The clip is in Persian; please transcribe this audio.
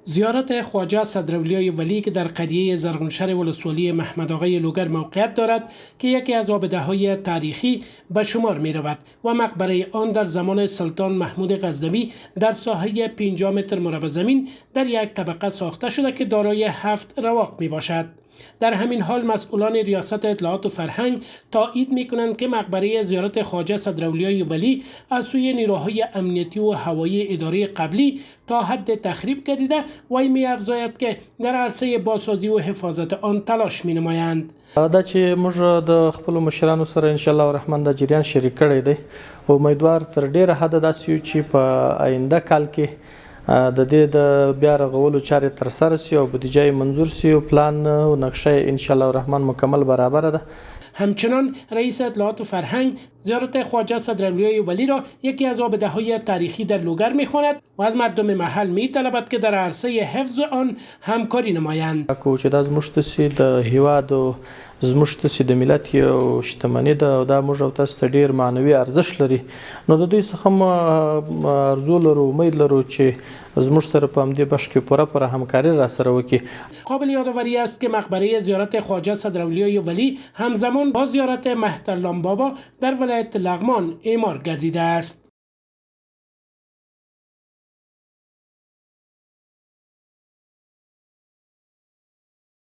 زیارت خواجه صدراولیای ولی که در قریه زرغونشهر ولسوالی محمد آقای لوگر موقعیت دارد که یکی از آبده‌های تاریخی به شمار می رود و مقبره آن در زمان سلطان محمود غزنوی در ساحه 50 متر مربع زمین در یک طبقه ساخته شده که دارای 7 رواق می باشد. در همین حال مسئولان ریاست اطلاعات و فرهنگ تایید می‌کنند که مقبره زیارت خواجه صدراولیای ولی از سوی نیروهای امنیتی و هوایی اداره قبلی تا حد تخریب گردیده و می‌افزاید که در عرصه بازسازی و حفاظت آن تلاش می‌نمایند. دا چې موږ د خپل مشرانو سره ان شاء الله الرحمن د جریان شریک کړی دی او امیدوار تر ډیره حد داسې یو چې په آینده کال کې د دې د بیا رغولو چارې ترسره شي او بودیجه منظور شي او پلان او نقشه ان شاء الله الرحمن مکمل برابر ده. همچنان رئیس اطلاعات و فرهنگ زیارت خواجه صدراولیای ولی را یکی از آبده‌های تاریخی در لوگر می‌خواند و از مردم محل می‌طلبد که در عرصه حفظ آن همکاری نمایند. چې دا زموږ تاسې د هیواد او زموږ تاسې د ملت یو شتمني ده او دا موږ او تاسو ته ډېر معنوي ارزښت لري. نو د دوی څخه ارزو لرو امید لرو چې زموږ سره په همدې بخش کې پوره همکاري را سره وکړي. قابل یادآوری است که مقبره زیارت خواجه صدراولیای ولی همزمان با زیارت مهترلام بابا در ولایت لغمان اعمار گردیده است.